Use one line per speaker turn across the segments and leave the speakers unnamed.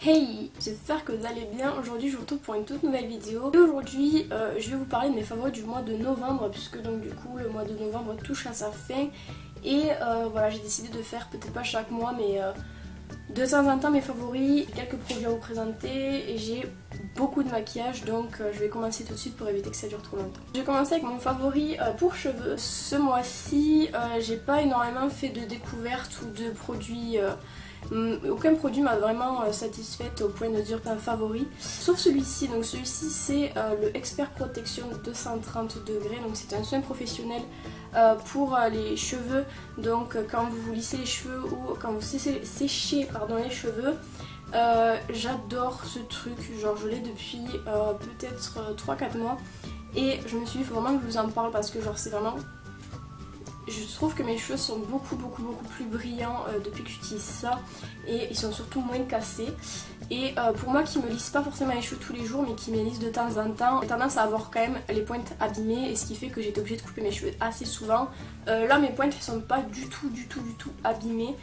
Hey, j'espère que vous allez bien. Aujourd'hui je vous retrouve pour une toute nouvelle vidéo. Et aujourd'hui je vais vous parler de mes favoris du mois de novembre, puisque donc du coup le mois de novembre touche à sa fin. Et voilà, j'ai décidé de faire peut-être pas chaque mois mais de temps en temps mes favoris. J'ai quelques produits à vous présenter et j'ai beaucoup de maquillage, donc je vais commencer tout de suite pour éviter que ça dure trop longtemps. Je vais commencer avec mon favori pour cheveux. Ce mois-ci j'ai pas énormément fait de découvertes ou de produits. Aucun produit m'a vraiment satisfaite au point de dire un favori, sauf celui-ci. Donc celui-ci c'est le Expert Protection 230 degrés, donc c'est un soin professionnel pour les cheveux. Donc quand vous vous lissez les cheveux ou quand vous séchez les cheveux, j'adore ce truc. Genre je l'ai depuis peut-être 3-4 mois et je me suis dit faut vraiment que je vous en parle parce que genre c'est vraiment... Je trouve que mes cheveux sont beaucoup plus brillants depuis que j'utilise ça, et ils sont surtout moins cassés. Et pour moi qui me lisse pas forcément les cheveux tous les jours mais qui me lisse de temps en temps, j'ai tendance à avoir quand même les pointes abîmées, et ce qui fait que j'étais obligée de couper mes cheveux assez souvent. Là mes pointes elles sont pas du tout abîmées.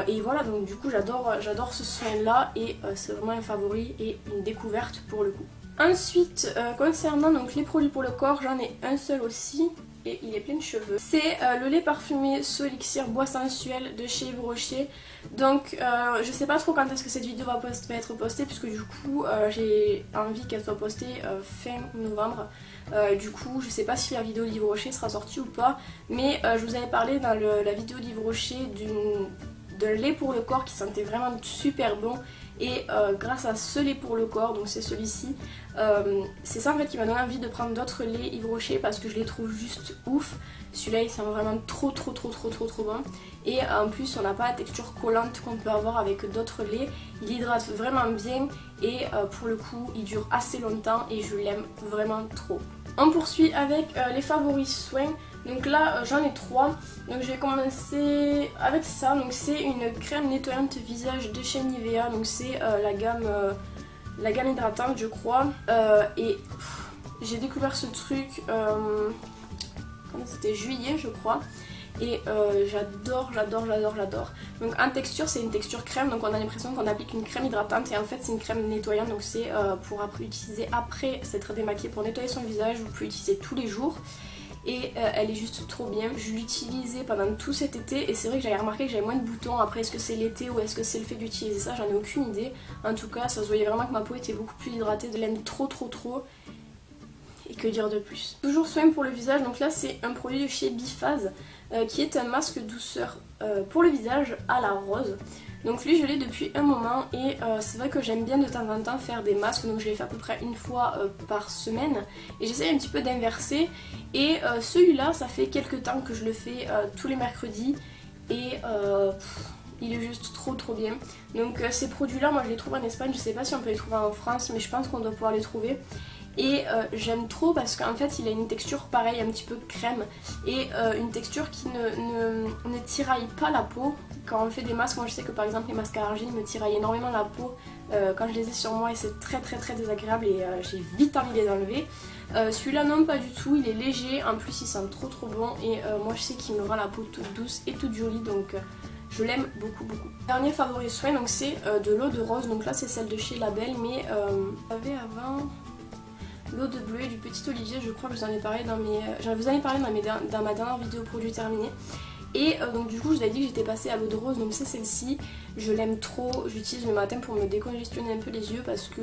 Et voilà, donc du coup j'adore ce soin là, et c'est vraiment un favori et une découverte pour le coup. Ensuite concernant donc les produits pour le corps, j'en ai un seul aussi. Et il est plein de cheveux. C'est le lait parfumé Solixir Bois Sensuel de chez Yves Rocher. Donc je sais pas trop quand est-ce que cette vidéo va être postée, puisque du coup j'ai envie qu'elle soit postée fin novembre. Du coup je sais pas si la vidéo d'Yves Rocher sera sortie ou pas, mais je vous avais parlé dans la vidéo d'Yves Rocher de lait pour le corps qui sentait vraiment super bon. Et grâce à ce lait pour le corps, donc c'est celui-ci, c'est ça en fait qui m'a donné envie de prendre d'autres laits Yves Rocher, parce que je les trouve juste ouf. Celui-là il sent vraiment trop bon, et en plus on n'a pas la texture collante qu'on peut avoir avec d'autres laits. Il hydrate vraiment bien et pour le coup il dure assez longtemps et je l'aime vraiment trop. On poursuit avec les favoris soins. Donc là j'en ai 3. Donc je vais commencer avec ça. Donc c'est une crème nettoyante visage de chez Nivea. Donc c'est la gamme hydratante je crois. Et j'ai découvert ce truc c'était juillet je crois. Et j'adore. Donc en texture c'est une texture crème, donc on a l'impression qu'on applique une crème hydratante, et en fait c'est une crème nettoyante. Donc c'est pour utiliser après s'être démaquillé, pour nettoyer son visage. Vous pouvez l'utiliser tous les jours. Et elle est juste trop bien. Je l'utilisais pendant tout cet été, et c'est vrai que j'avais remarqué que j'avais moins de boutons. Après est-ce que c'est l'été ou est-ce que c'est le fait d'utiliser ça, j'en ai aucune idée. En tout cas ça se voyait vraiment que ma peau était beaucoup plus hydratée, de l'aime trop. Et que dire de plus. Toujours soin pour le visage, donc là c'est un produit de chez Biphase qui est un masque douceur pour le visage à la rose. Donc lui je l'ai depuis un moment, et c'est vrai que j'aime bien de temps en temps faire des masques, donc je les fais à peu près une fois par semaine, et j'essaye un petit peu d'inverser. Et celui-là ça fait quelques temps que je le fais tous les mercredis, et il est juste trop bien. Donc ces produits là moi je les trouve en Espagne, je sais pas si on peut les trouver en France mais je pense qu'on doit pouvoir les trouver. Et j'aime trop parce qu'en fait il a une texture pareille, un petit peu crème, et une texture qui ne tiraille pas la peau. Quand on fait des masques, moi je sais que par exemple les masques à l'argile me tiraillent énormément la peau quand je les ai sur moi, et c'est très désagréable, et j'ai vite envie de les enlever. Celui-là non, pas du tout, il est léger, en plus il sent trop bon, et moi je sais qu'il me rend la peau toute douce et toute jolie, donc je l'aime beaucoup. Dernier favori soin, donc c'est de l'eau de rose. Donc là c'est celle de chez Label, mais j'avais avant l'eau de bleuet du Petit Olivier, je crois que je vous en ai parlé dans ma dernière vidéo produit terminé. Et donc du coup je vous avais dit que j'étais passée à l'eau de rose, donc c'est celle-ci. Je l'aime trop, j'utilise le matin pour me décongestionner un peu les yeux, parce que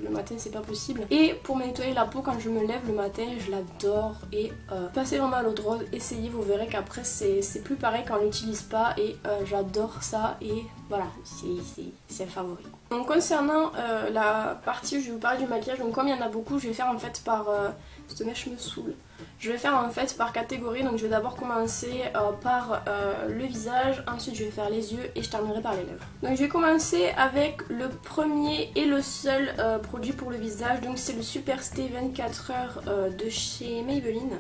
le matin c'est pas possible. Et pour me nettoyer la peau quand je me lève le matin, je l'adore. Et passez vraiment à l'eau de rose, essayez, vous verrez qu'après c'est plus pareil quand on l'utilise pas, et j'adore ça, et voilà, c'est un favori. Donc concernant la partie où je vais vous parler du maquillage, donc comme il y en a beaucoup, je vais faire en fait par... cette mèche me saoule. Je vais faire en fait par catégorie, donc je vais d'abord commencer par le visage, ensuite je vais faire les yeux et je terminerai par les lèvres. Donc je vais commencer avec le premier et le seul produit pour le visage, donc c'est le Super Stay 24 heures de chez Maybelline.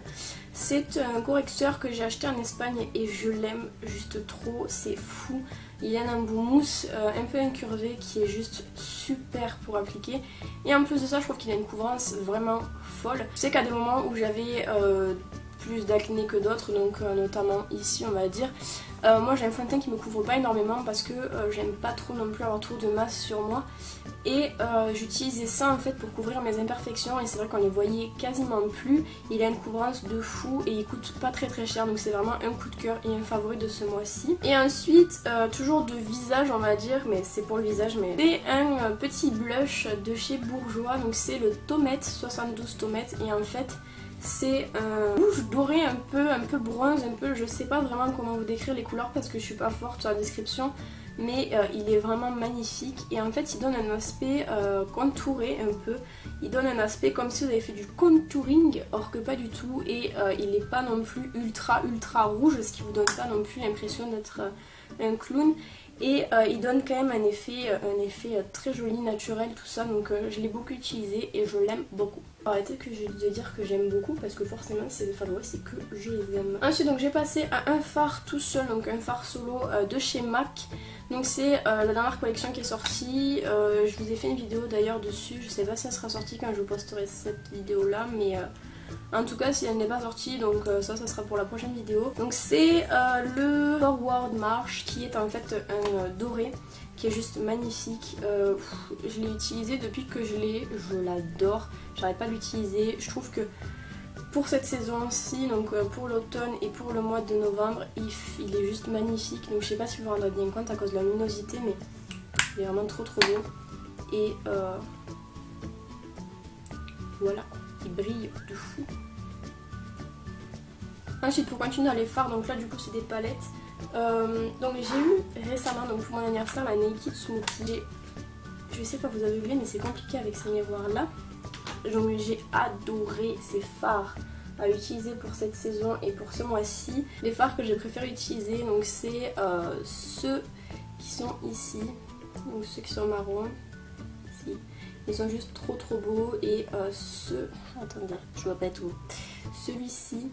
C'est un correcteur que j'ai acheté en Espagne et je l'aime juste trop, c'est fou. Il y a un embout mousse un peu incurvé qui est juste super pour appliquer. Et en plus de ça, je trouve qu'il a une couvrance vraiment folle. Je sais qu'à des moments où j'avais plus d'acné que d'autres, donc notamment ici on va dire. Moi j'ai un fond de teint qui me couvre pas énormément parce que j'aime pas trop non plus avoir trop de masse sur moi. Et j'utilisais ça en fait pour couvrir mes imperfections et c'est vrai qu'on les voyait quasiment plus. Il a une couvrance de fou et il coûte pas très cher, donc c'est vraiment un coup de cœur et un favori de ce mois-ci. Et ensuite toujours de visage on va dire, mais c'est pour le visage, mais c'est un petit blush de chez Bourjois, donc c'est le Tomette 72 Tomette et en fait c'est un rouge doré un peu bronze, un peu, je sais pas vraiment comment vous décrire les couleurs parce que je suis pas forte sur la description, mais il est vraiment magnifique et en fait il donne un aspect contouré un peu, il donne un aspect comme si vous avez fait du contouring or que pas du tout, et il est pas non plus ultra rouge, ce qui vous donne pas non plus l'impression d'être un clown. Et il donne quand même un effet très joli, naturel, tout ça, donc je l'ai beaucoup utilisé et je l'aime beaucoup. Arrêtez que je vais dire que j'aime beaucoup parce que forcément c'est des favoris, c'est que je les aime. Ensuite donc j'ai passé à un fard tout seul, donc un fard solo de chez MAC. Donc c'est la dernière collection qui est sortie, je vous ai fait une vidéo d'ailleurs dessus, je sais pas si elle sera sortie quand je posterai cette vidéo là, mais en tout cas si elle n'est pas sortie, donc ça sera pour la prochaine vidéo. Donc c'est le Forward March qui est en fait un doré qui est juste magnifique. Je l'ai utilisé depuis que je l'adore, j'arrête pas de l'utiliser. Je trouve que pour cette saison-ci, donc pour l'automne et pour le mois de novembre, il est juste magnifique. Donc je sais pas si vous vous rendrez bien compte à cause de la luminosité, mais il est vraiment trop beau. Et voilà, il brille de fou. Ensuite pour continuer dans les fards, donc là du coup c'est des palettes. Donc j'ai eu récemment, donc pour mon anniversaire, la Naked Smoothie. Je sais pas vous aveugler mais c'est compliqué avec ces miroirs là. Donc j'ai adoré ces fards à utiliser pour cette saison et pour ce mois-ci. Les fards que j'ai préféré utiliser, donc c'est ceux qui sont ici, donc ceux qui sont marrons, ici. Ils sont juste trop beaux, et attendez, je vois pas tout. Celui-ci.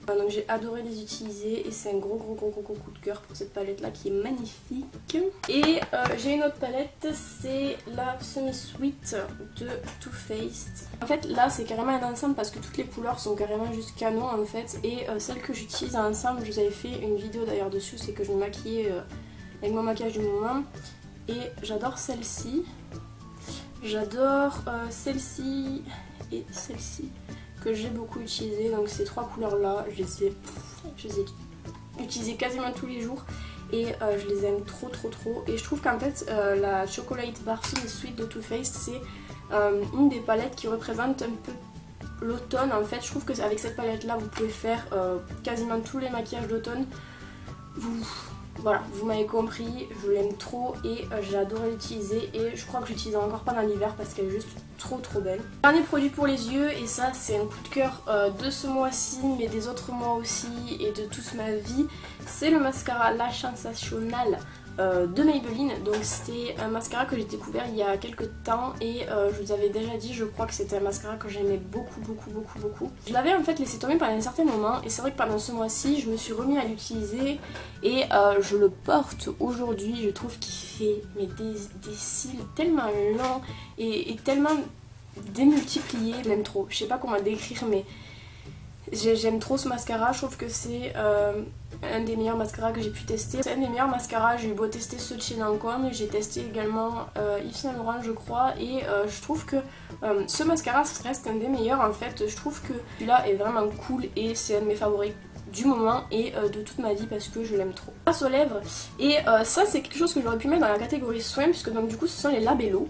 Donc j'ai adoré les utiliser et c'est un gros coup de cœur pour cette palette là qui est magnifique. Et j'ai une autre palette, c'est la Semi Sweet de Too Faced. En fait là c'est carrément un ensemble parce que toutes les couleurs sont carrément juste canon en fait. Et celle que j'utilise ensemble, je vous avais fait une vidéo d'ailleurs dessus, c'est que je me maquillais avec mon maquillage du moment. Et j'adore celle-ci. J'adore celle-ci et celle-ci, que j'ai beaucoup utilisé. Donc ces trois couleurs là je les ai utilisées quasiment tous les jours et je les aime trop. Et je trouve qu'en fait la Chocolate Bar Semi Sweet de Too Faced, c'est une des palettes qui représente un peu l'automne. En fait je trouve qu'avec cette palette là vous pouvez faire quasiment tous les maquillages d'automne. Voilà, vous m'avez compris, je l'aime trop et j'ai adoré l'utiliser, et je crois que j'utilise encore pas dans l'hiver parce qu'elle est juste trop belle. Dernier produit pour les yeux, et ça c'est un coup de cœur de ce mois-ci mais des autres mois aussi et de toute ma vie, c'est le mascara Lash Sensational de Maybelline. Donc c'était un mascara que j'ai découvert il y a quelques temps et je vous avais déjà dit, je crois que c'était un mascara que j'aimais beaucoup. Je l'avais en fait laissé tomber pendant un certain moment et c'est vrai que pendant ce mois-ci je me suis remis à l'utiliser et je le porte aujourd'hui. Je trouve qu'il fait des cils tellement longs et tellement démultipliés, je l'aime trop. Je sais pas comment décrire mais j'aime trop ce mascara, je trouve que c'est un des meilleurs mascaras que j'ai pu tester. C'est un des meilleurs mascaras, j'ai eu beau tester ceux de chez Lancôme, j'ai testé également Yves Saint Laurent je crois, et je trouve que ce mascara reste un des meilleurs en fait. Je trouve que celui-là est vraiment cool et c'est un de mes favoris du moment et de toute ma vie parce que je l'aime trop. Passe aux lèvres, et ça c'est quelque chose que j'aurais pu mettre dans la catégorie soins puisque donc du coup ce sont les labellos.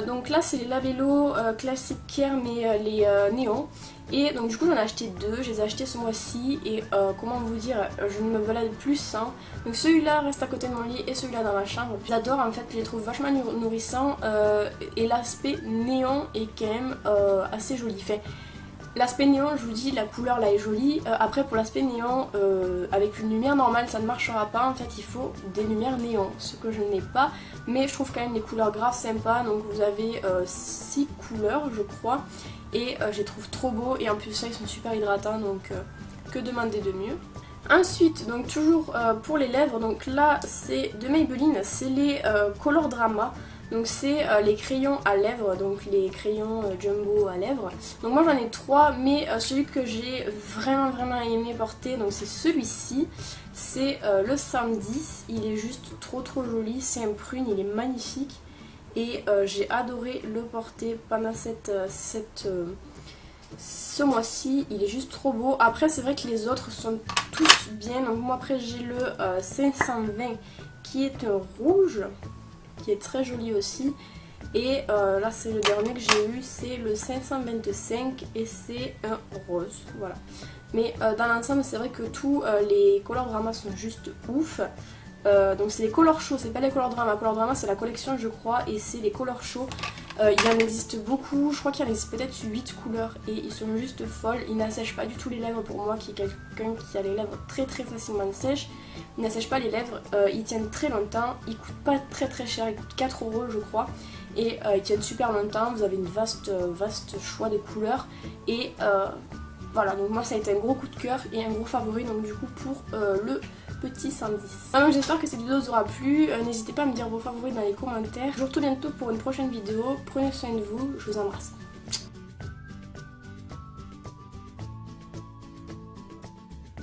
Donc là c'est les labellos classiques Care mais les néons. Et donc du coup j'en ai acheté deux, je les ai achetés ce mois-ci et comment vous dire, je ne me balade plus sans. Donc celui-là reste à côté de mon lit et celui-là dans ma chambre. J'adore en fait, je les trouve vachement nourrissants et l'aspect néon est quand même assez joli. L'aspect néon, je vous dis, la couleur là est jolie. Après pour l'aspect néon, avec une lumière normale ça ne marchera pas. En fait il faut des lumières néon, ce que je n'ai pas. Mais je trouve quand même les couleurs graves sympas. Donc vous avez 6 couleurs je crois. Et je les trouve trop beaux. Et en plus ça ils sont super hydratants. Donc que demander de mieux. Ensuite, donc toujours pour les lèvres, donc là c'est de Maybelline, c'est les Color Drama. Donc c'est les crayons à lèvres, donc les crayons jumbo à lèvres. Donc moi j'en ai 3, mais celui que j'ai vraiment aimé porter, donc c'est celui-ci. C'est le 110, il est juste trop joli, c'est un prune, il est magnifique. Et j'ai adoré le porter pendant ce mois-ci, il est juste trop beau. Après c'est vrai que les autres sont tous bien, donc moi après j'ai le 520 qui est un rouge, qui est très joli aussi. Et là c'est le dernier que j'ai eu, c'est le 525 et c'est un rose, voilà. Mais dans l'ensemble c'est vrai que tous les Color Drama sont juste ouf. Donc c'est les Color Show, c'est pas les Color Drama. Color Drama c'est la collection je crois et c'est les Color Show. Il en existe beaucoup, je crois qu'il y en existe peut-être 8 couleurs et ils sont juste folles. Ils n'assèchent pas du tout les lèvres pour moi qui est quelqu'un qui a les lèvres très facilement sèches. Ils n'assèchent pas les lèvres, ils tiennent très longtemps, ils coûtent pas très cher, ils coûtent 4 € je crois. Et ils tiennent super longtemps, vous avez une vaste choix de couleurs et voilà, donc moi ça a été un gros coup de cœur et un gros favori donc du coup pour le petit 110. Donc j'espère que cette vidéo vous aura plu, n'hésitez pas à me dire vos favoris dans les commentaires. Je vous retrouve bientôt pour une prochaine vidéo, prenez soin de vous, je vous embrasse.